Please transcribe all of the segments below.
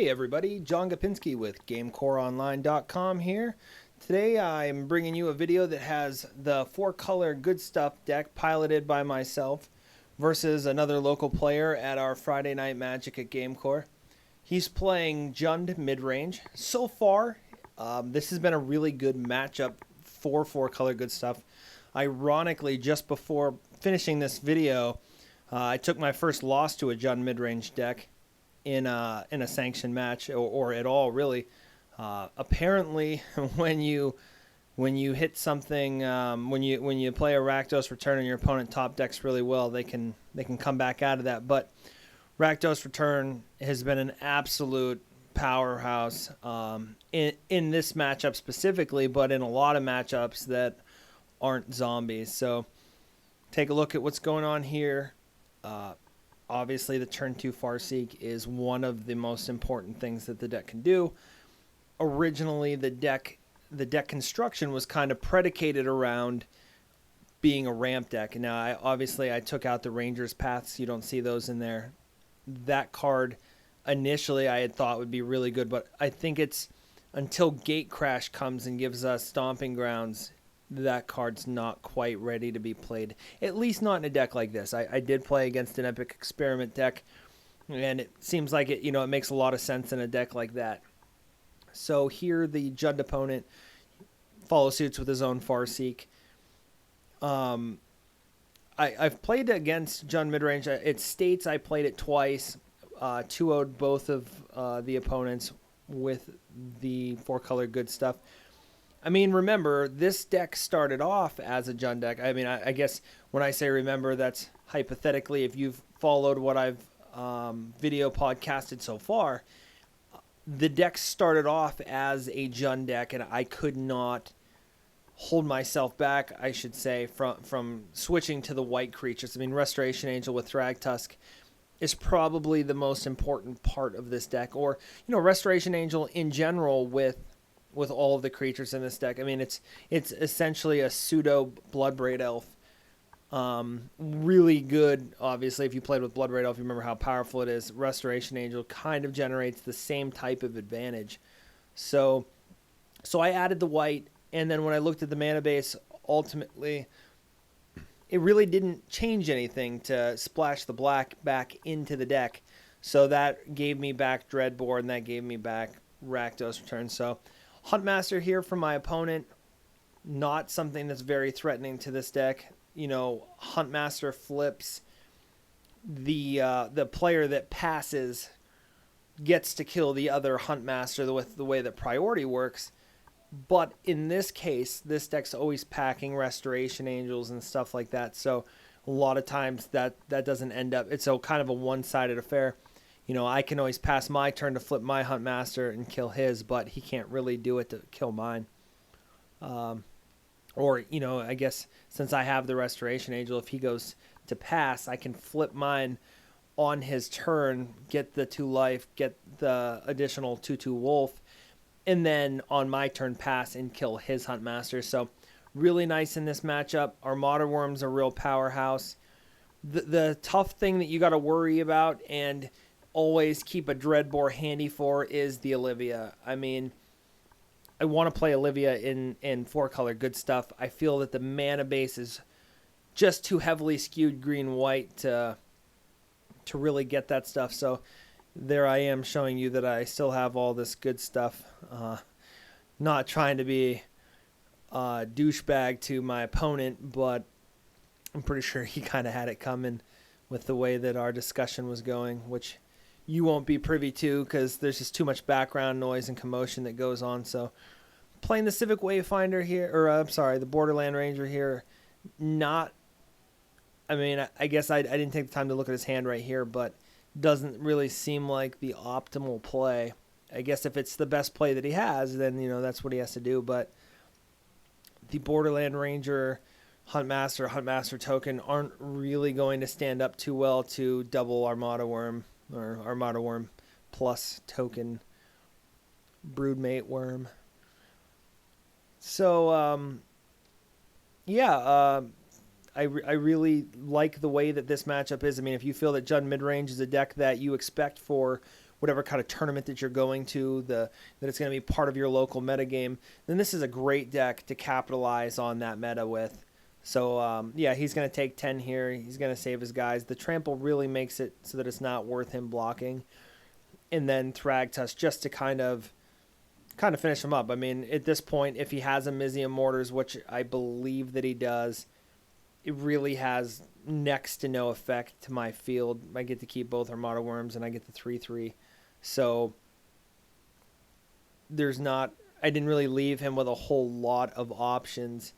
Hey everybody, John Gapinski with GameCoreOnline.com here. Today I'm bringing you a video that has the 4-color Good Stuff deck piloted by myself versus another local player at our Friday Night Magic at GameCore. He's playing Jund Midrange. So far, this has been a really good matchup for 4-color Good Stuff. Ironically, just before finishing this video, I took my first loss to a Jund Midrange deck in a sanctioned match or at all really. Apparently, when you hit something, when you play a Rakdos Return and your opponent top decks really well, they can come back out of that. But Rakdos Return has been an absolute powerhouse in this matchup specifically, but in a lot of matchups that aren't zombies. So take a look at what's going on here. Obviously, the turn 2 Farseek is one of the most important things that the deck can do. Originally, the deck construction was kind of predicated around being a ramp deck. Now, I took out the Ranger's Paths. You don't see those in there. That card, initially, I had thought would be really good, but I think it's until Gate Crash comes and gives us Stomping Grounds, that card's not quite ready to be played, at least not in a deck like this. I did play against an Epic Experiment deck, and it seems like it makes a lot of sense in a deck like that. So here the Jund opponent follows suits with his own Farseek. I've played against Jund Midrange. It states I played it twice, 2-0'd both of the opponents with the 4-color Good Stuff. I mean, remember, this deck started off as a Jund deck. I mean, I guess when I say remember, that's hypothetically. If you've followed what I've video podcasted so far, the deck started off as a Jund deck, and I could not hold myself back, I should say, from switching to the white creatures. I mean, Restoration Angel with Thragtusk is probably the most important part of this deck, or, Restoration Angel in general with all of the creatures in this deck. I mean, it's essentially a pseudo Bloodbraid Elf. Really good, obviously. If you played with Bloodbraid Elf, you remember how powerful it is. Restoration Angel kind of generates the same type of advantage. So I added the white, and then when I looked at the mana base, ultimately, it really didn't change anything to splash the black back into the deck. So that gave me back Dreadbore, and that gave me back Rakdos Return. So Huntmaster here for my opponent, not something that's very threatening to this deck. Huntmaster flips. The player that passes gets to kill the other Huntmaster with the way that priority works. But in this case, this deck's always packing Restoration Angels and stuff like that. So a lot of times that doesn't end up. It's kind of a one-sided affair. I can always pass my turn to flip my Huntmaster and kill his, but he can't really do it to kill mine. I guess since I have the Restoration Angel, if he goes to pass, I can flip mine on his turn, get the 2 life, get the additional 2/2 wolf, and then on my turn pass and kill his Huntmaster. So really nice in this matchup. Armada Worm's a real powerhouse. The tough thing that you got to worry about and always keep a Dreadbore handy for is the Olivia. I mean, I want to play Olivia in 4-color Good Stuff. I feel that the mana base is just too heavily skewed green-white to really get that stuff. So there I am showing you that I still have all this good stuff. Not trying to be a douchebag to my opponent, but I'm pretty sure he kind of had it coming with the way that our discussion was going, which you won't be privy to because there's just too much background noise and commotion that goes on. So playing the Civic Wayfinder here, the Borderland Ranger here, I guess I didn't take the time to look at his hand right here, but doesn't really seem like the optimal play. I guess if it's the best play that he has, then, that's what he has to do. But the Borderland Ranger, Huntmaster token aren't really going to stand up too well to double Armada Worm or Armada Worm plus token Broodmate Worm. So, I really like the way that this matchup is. I mean, if you feel that Jund Midrange is a deck that you expect for whatever kind of tournament that you're going to, that it's going to be part of your local metagame, then this is a great deck to capitalize on that meta with. So, yeah, he's going to take 10 here. He's going to save his guys. The trample really makes it so that it's not worth him blocking. And then Thragtusk just to kind of finish him up. I mean, at this point, if he has a Mizium Mortars, which I believe that he does, it really has next to no effect to my field. I get to keep both Armada Worms, and I get the 3/3. So I didn't really leave him with a whole lot of options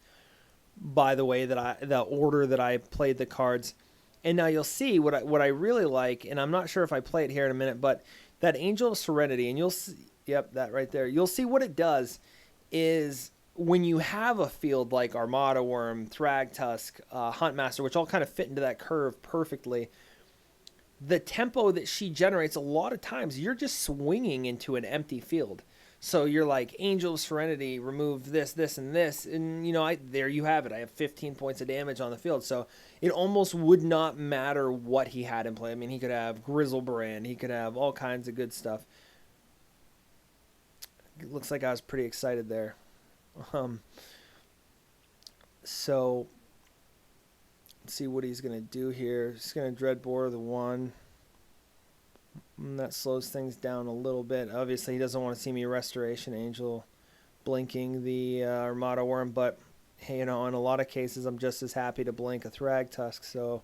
by the way that the order that I played the cards. And now you'll see what I really like, and I'm not sure if I play it here in a minute, but that Angel of Serenity, and you'll see, yep, that right there. You'll see what it does is when you have a field like Armada Worm, Thragtusk, Huntmaster, which all kind of fit into that curve perfectly, the tempo that she generates, a lot of times you're just swinging into an empty field. So you're like, Angel of Serenity, remove this, this, and this, and there you have it. I have 15 points of damage on the field. So it almost would not matter what he had in play. I mean, he could have Grizzlebrand, he could have all kinds of good stuff. It looks like I was pretty excited there. So let's see what he's going to do here. He's going to Dreadbore the 1. And that slows things down a little bit. Obviously, he doesn't want to see me Restoration Angel blinking the Armada Worm, but hey, in a lot of cases, I'm just as happy to blink a Thragtusk. So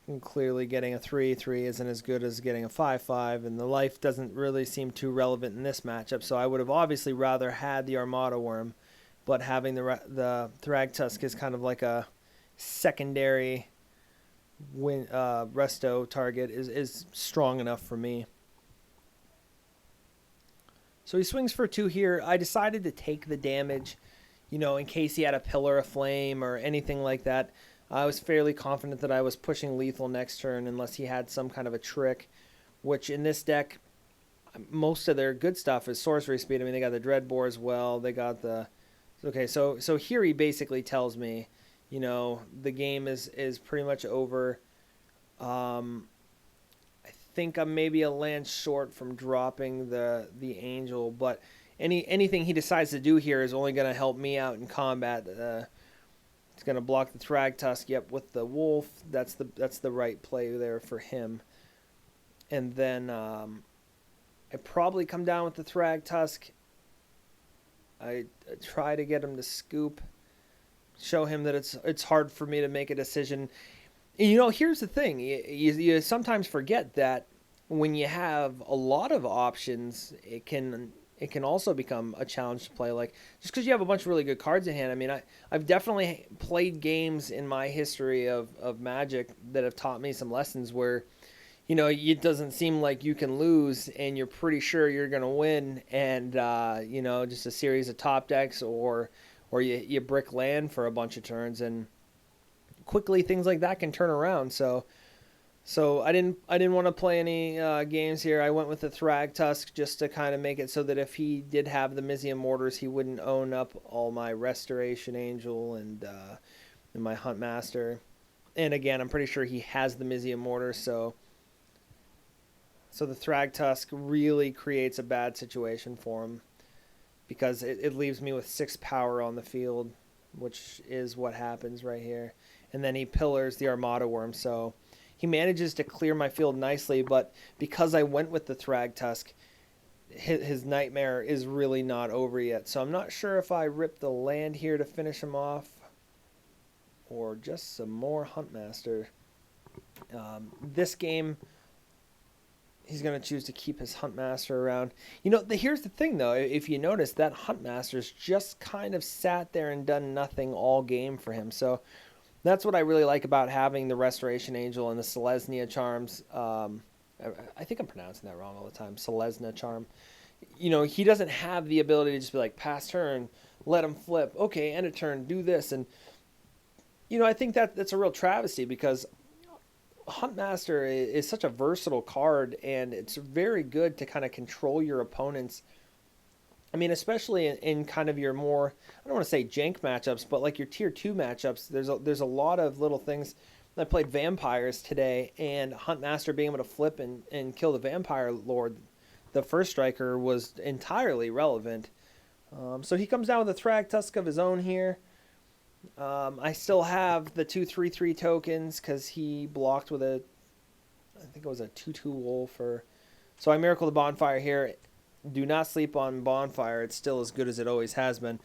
and clearly getting a 3/3 isn't as good as getting a 5/5, and the life doesn't really seem too relevant in this matchup. So I would have obviously rather had the Armada Worm, but having the Thragtusk is kind of like a secondary resto target is strong enough for me. So he swings for 2 here. I decided to take the damage, in case he had a Pillar of Flame or anything like that. I was fairly confident that I was pushing lethal next turn unless he had some kind of a trick, which in this deck, most of their good stuff is sorcery speed. I mean, they got the Dreadbore as well. They got the... Okay, so here he basically tells me, the game is pretty much over. I think I'm maybe a land short from dropping the Angel, but anything he decides to do here is only going to help me out in combat. It's going to block the Thragtusk. Yep, with the Wolf, that's the right play there for him. And then I probably come down with the Thragtusk. I try to get him to scoop, show him that it's hard for me to make a decision. Here's the thing. You sometimes forget that when you have a lot of options, it can also become a challenge to play. Like, just because you have a bunch of really good cards in hand. I mean, I've definitely played games in my history of Magic that have taught me some lessons where, it doesn't seem like you can lose and you're pretty sure you're going to win. And, just a series of top decks or you brick land for a bunch of turns, and quickly things like that can turn around. So I didn't want to play any games here. I went with the Thragtusk just to kind of make it so that if he did have the Mizium Mortars, he wouldn't own up all my Restoration Angel and my Huntmaster. And again, I'm pretty sure he has the Mizium Mortars, so the Thragtusk really creates a bad situation for him because it leaves me with 6 power on the field, which is what happens right here. And then he pillars the Armada Worm, so he manages to clear my field nicely, but because I went with the Thragtusk, his nightmare is really not over yet. So I'm not sure if I rip the land here to finish him off or just some more Huntmaster. This game, he's going to choose to keep his Huntmaster around. Here's the thing, though. If you notice, that Huntmaster's just kind of sat there and done nothing all game for him. So that's what I really like about having the Restoration Angel and the Selesnya Charms. I think I'm pronouncing that wrong all the time. Selesnya Charm. He doesn't have the ability to just be like, pass turn, let him flip. Okay, end of turn, do this. And, I think that's a real travesty because Huntmaster is such a versatile card, and it's very good to kind of control your opponents. I mean, especially in kind of your more, I don't want to say jank matchups, but like your tier 2 matchups, there's a lot of little things I played vampires today, and Huntmaster being able to flip and kill the vampire lord, the first striker, was entirely relevant. So he comes down with a Thrag Tusk of his own here. I still have the 2/3/3 tokens because he blocked with a, I think it was a 2/2 wolf. So I miracle the bonfire here. Do not sleep on bonfire. It's still as good as it always has been.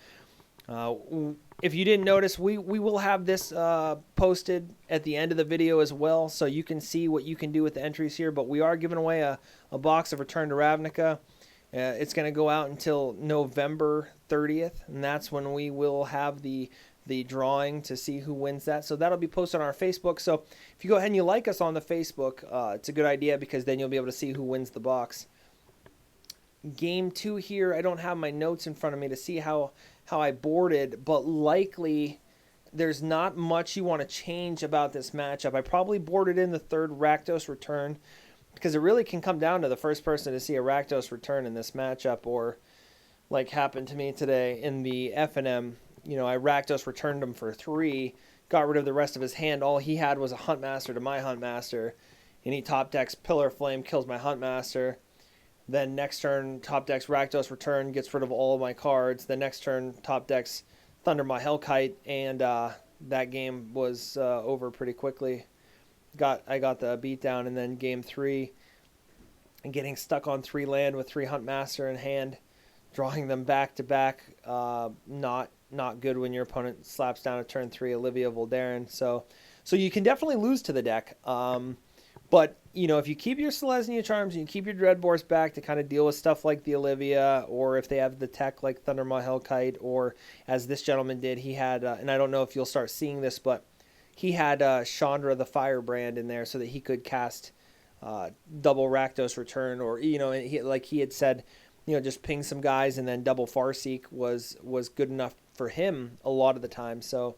If you didn't notice, we will have this posted at the end of the video as well, so you can see what you can do with the entries here. But we are giving away a box of Return to Ravnica. It's going to go out until November 30th, and that's when we will have the drawing to see who wins that. So that'll be posted on our Facebook. So if you go ahead and you like us on the Facebook, it's a good idea because then you'll be able to see who wins the box. Game 2 here, I don't have my notes in front of me to see how I boarded, but likely there's not much you want to change about this matchup. I probably boarded in the third Rakdos Return because it really can come down to the first person to see a Rakdos Return in this matchup, or like happened to me today in the F&M. I Rakdos returned him for 3, got rid of the rest of his hand. All he had was a Huntmaster to my Huntmaster, and he top decks Pillar Flame, kills my Huntmaster. Then next turn, top decks Rakdos Return, gets rid of all of my cards. The next turn, top decks Thunder my Hellkite, and that game was over pretty quickly. I got the beatdown, and then game 3, and getting stuck on 3 land with 3 Huntmaster in hand, drawing them back to back. Not good when your opponent slaps down a turn 3 Olivia Voldaren. So you can definitely lose to the deck. But, if you keep your Selesnya Charms and you keep your Dreadboars back to kind of deal with stuff like the Olivia, or if they have the tech like Thundermaw Hellkite, or as this gentleman did, he had, and I don't know if you'll start seeing this, but he had Chandra the Firebrand in there so that he could cast double Rakdos Return, or, like he had said, just ping some guys, and then double Farseek was good enough for him a lot of the time. So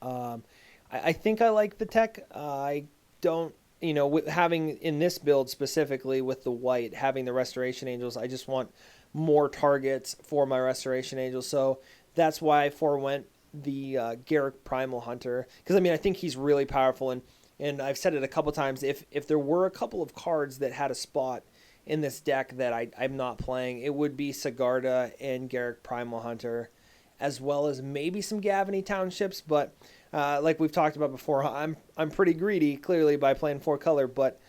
I think I like the tech. I don't, with having in this build specifically with the white, having the Restoration Angels, I just want more targets for my Restoration Angels. So that's why I forewent the Garruk Primal Hunter, because I think he's really powerful, and I've said it a couple times. If there were a couple of cards that had a spot in this deck that I'm not playing, it would be Sigarda and Garruk Primal Hunter, as well as maybe some Gavany Townships. But like we've talked about before, I'm pretty greedy, clearly, by playing 4-color, but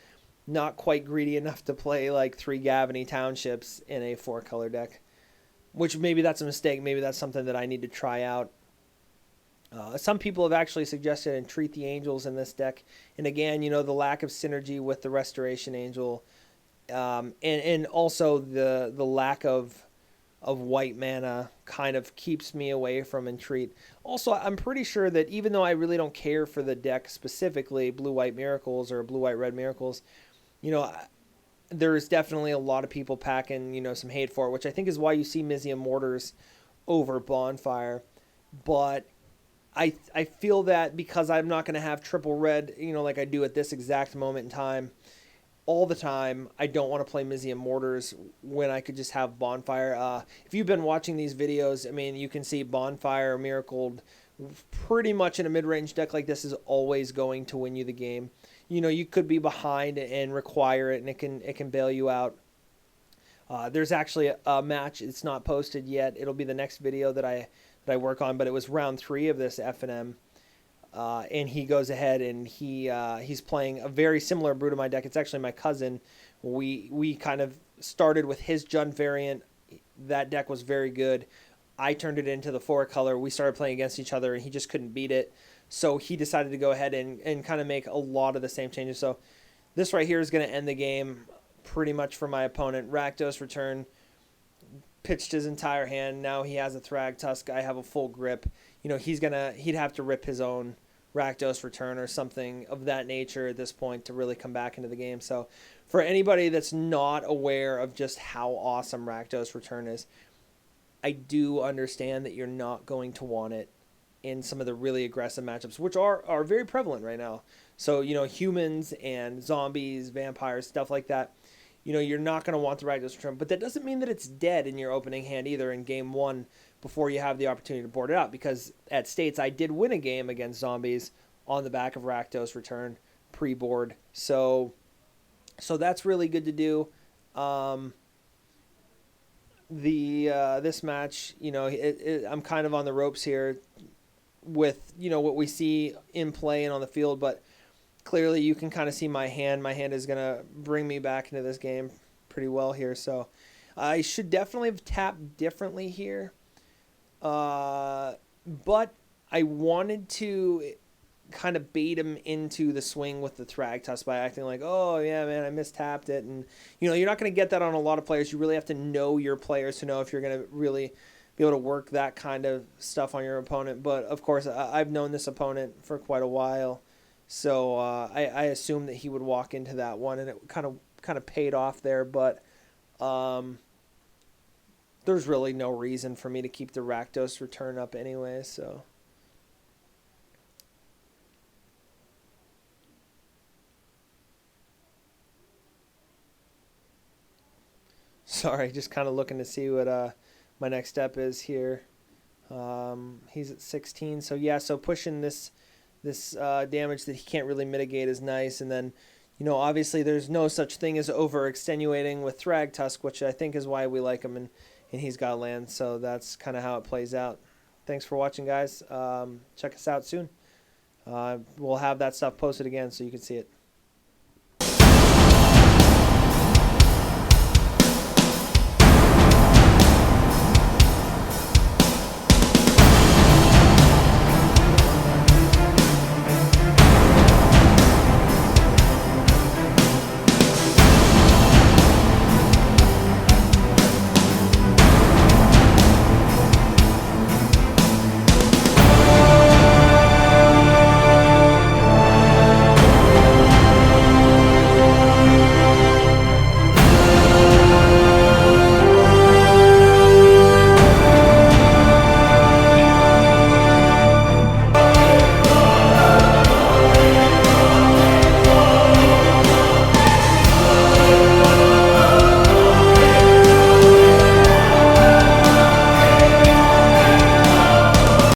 not quite greedy enough to play like 3 Gavany Townships in a 4-color deck, which maybe that's a mistake. Maybe that's something that I need to try out. Some people have actually suggested Entreat the Angels in this deck, and again, the lack of synergy with the Restoration Angel, and also the lack of white mana kind of keeps me away from Entreat. Also, I'm pretty sure that even though I really don't care for the deck specifically, Blue-White Miracles or Blue-White-Red Miracles, there's definitely a lot of people packing, some hate for it, which I think is why you see Mizzium Mortars over Bonfire. But I feel that because I'm not going to have triple red, like I do at this exact moment in time, all the time, I don't want to play Mizzium Mortars when I could just have Bonfire. If you've been watching these videos, you can see Bonfire Miracled pretty much in a mid-range deck like this is always going to win you the game. You could be behind and require it, and it can bail you out. There's actually a match. It's not posted yet. It'll be the next video that I work on, but it was round 3 of this F&M. And he goes ahead and he's playing a very similar brew to my deck. It's actually my cousin. We kind of started with his Jund variant. That deck was very good. I turned it into the 4-color. We started playing against each other, and he just couldn't beat it. So he decided to go ahead and kind of make a lot of the same changes. So this right here is going to end the game pretty much for my opponent. Rakdos Return, pitched his entire hand. Now he has a Thrag Tusk. I have a full grip. He'd have to rip his own Rakdos Return or something of that nature at this point to really come back into the game. So for anybody that's not aware of just how awesome Rakdos Return is, I do understand that you're not going to want it in some of the really aggressive matchups, which are very prevalent right now. So, humans and zombies, vampires, stuff like that, you're not going to want the Rakdos Return. But that doesn't mean that it's dead in your opening hand either in game 1 before you have the opportunity to board it out. Because at States, I did win a game against zombies on the back of Rakdos return pre-board. So that's really good to do. This match, I'm kind of on the ropes here with what we see in play and on the field, but clearly you can kind of see my hand. My hand is gonna bring me back into this game pretty well here. So I should definitely have tapped differently here, but I wanted to kind of bait him into the swing with the Thragtusk by acting like, oh yeah, man, I mistapped it. And you're not going to get that on a lot of players. You really have to know your players to know if you're going to really be able to work that kind of stuff on your opponent. But of course, I've known this opponent for quite a while, so I assumed that he would walk into that one, and it kind of paid off there. But there's really no reason for me to keep the Rakdos return up anyway, so. Sorry, just kind of looking to see what my next step is here. He's at 16, so yeah, so pushing this damage that he can't really mitigate is nice. And then, obviously there's no such thing as over-extenuating with Thragtusk, which I think is why we like him, and he's got land, so that's kind of how it plays out. Thanks for watching, guys. Check us out soon. We'll have that stuff posted again so you can see it.